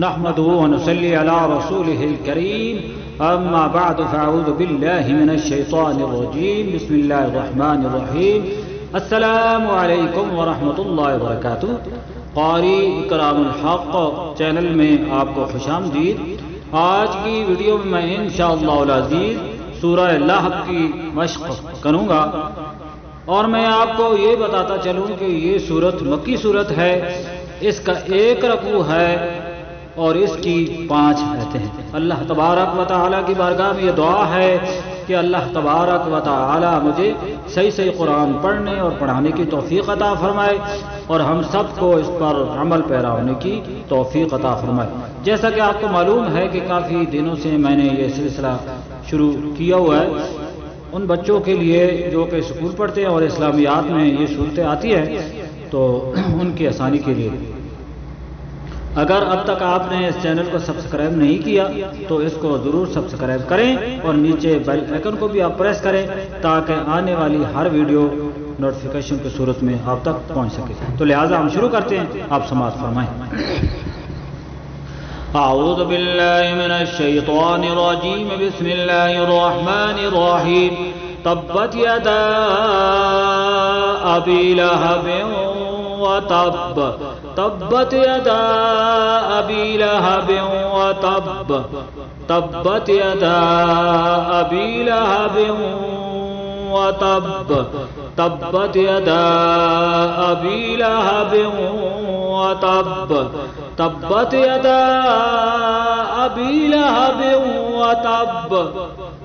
نحمده ونصلي على رسوله الكريم أما بعد فأعوذ بالله من الشيطان الرجيم بسم الله الرحمن الرحيم السلام علیکم ورحمۃ اللہ وبرکاتہ۔ قاری اکرام الحق چینل میں آپ کو خوش آمدید۔ آج کی ویڈیو میں انشاءاللہ العزیز سورہ لہب کی مشق کروں گا، اور میں آپ کو یہ بتاتا چلوں کہ یہ سورت مکی سورت ہے، اس کا ایک رکوع ہے اور اس کی 5 آیتیں ہیں۔ اللہ تبارک و تعالیٰ کی بارگاہ میں یہ دعا ہے کہ اللہ تبارک و تعالیٰ مجھے صحیح قرآن پڑھنے اور پڑھانے کی توفیق عطا فرمائے، اور ہم سب کو اس پر عمل پیرا ہونے کی توفیق عطا فرمائے۔ جیسا کہ آپ کو معلوم ہے کہ کافی دنوں سے میں نے یہ سلسلہ شروع کیا ہوا ہے ان بچوں کے لیے جو کہ اسکول پڑھتے ہیں اور اسلامیات میں یہ صورتیں آتی ہیں، تو ان کی آسانی کے لیے اگر اب تک آپ نے اس چینل کو سبسکرائب نہیں کیا تو اس کو ضرور سبسکرائب کریں، اور نیچے بیل آئیکن کو بھی آپ پریس کریں تاکہ آنے والی ہر ویڈیو نوٹیفیکیشن کی صورت میں آپ تک پہنچ سکے۔ تو لہٰذا ہم شروع کرتے ہیں، آپ سماعت فرمائیں۔ اعوذ باللہ من الشیطان الرجیم بسم اللہ الرحمن الرحیم تبت یدا ابی لہب وتب تبت یدا ابی لہب وتب تبت یدا ابی لہب وتب تبت یدا ابی لہب وتب تبت یدا ابی لہب وتب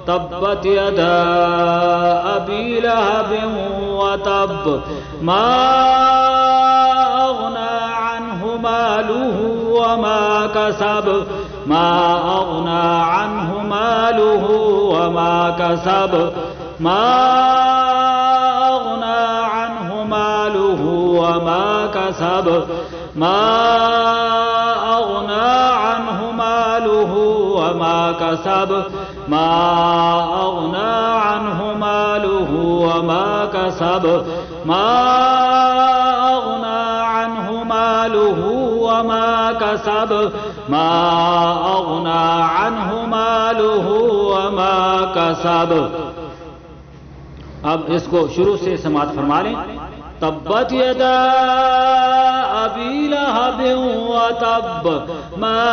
تبت یدا ابی لہب وتب ما اغنى عنه ماله وما كسب ما اغنى عنه ماله وما كسب ما اغنى عنه ماله وما كسب ما اغنى عنه ماله وما كسب ما اغنى عنه ماله وما كسب ما اغنى عنه ماله وما كسب ما اغنى عنه ماله وما كسب۔ اب اس کو شروع سے سماعت فرما لیں۔ تبت یدا ابی لہب وتب ما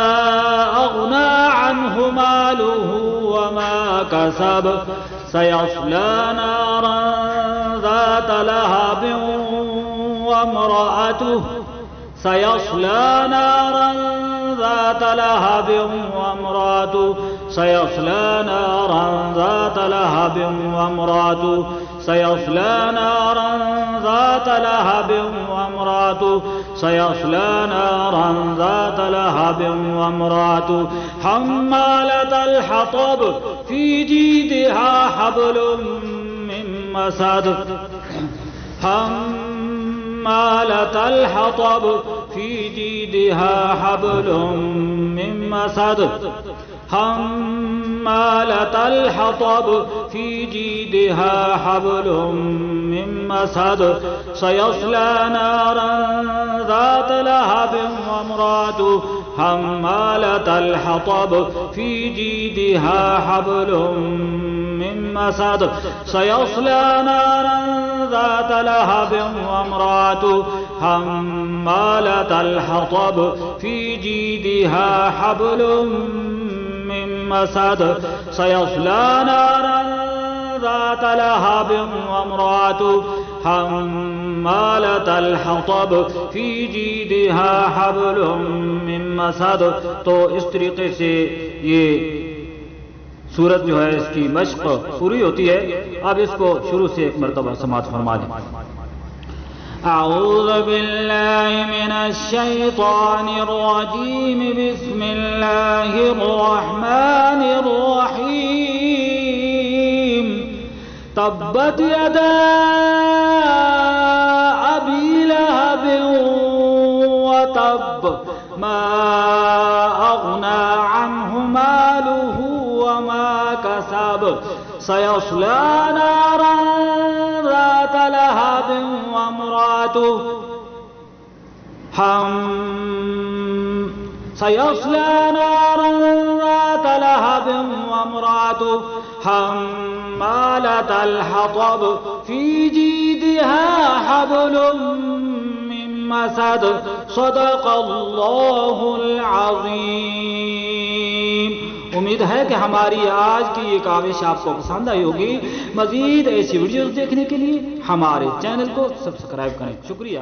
اغنى عنه ماله وما كسب سيصلى نارا ذات لهب وامرأته سيصلى نارا ذات لهب وامرأته سيصلى نارا ذات لهب وامرأته سيصلى نارا ذات لهب وامرأته سيصلى نارا ذات لهب وامرأته حمالة الحطب في جيدها حبل من مسد حمالة الحطب في جيدها حبل من مسد حمالة الحطب في جيدها حبل من مسد سيصلى نارا ذات لهب وامرأته حمالة الحطب في جيدها حبل من مسد سيصلى نارا ذات لهب وامرأته حمالة الحطب في جيدها حبل من مسد سيصلى نارا ذات لهب وامرأته حمالة الحطب في جيدها حبل من مسد۔ تو اس طریقے سے یہ سورت جو ہے اس کی مشق پوری ہوتی ہے۔ اب اس کو شروع سے ایک مرتبہ سماعت فرما لیں۔ اعوذ باللہ من الشیطان الرجیم بسم اللہ الرحمن الرحیم تبت یدا ابی لہب وتب ما اغنى عنه ماله وما كسب سيصلى نارا ذات لهب وامرأته سيصلى نارا ذات لهب وامرأته حمالة الحطب في جيدها حبل من مسد صدق اللہ العظیم۔ امید ہے کہ ہماری آج کی یہ کاوش آپ کو پسند آئی ہوگی۔ مزید ایسی ویڈیوز دیکھنے کے لیے ہمارے چینل کو سبسکرائب کریں۔ شکریہ۔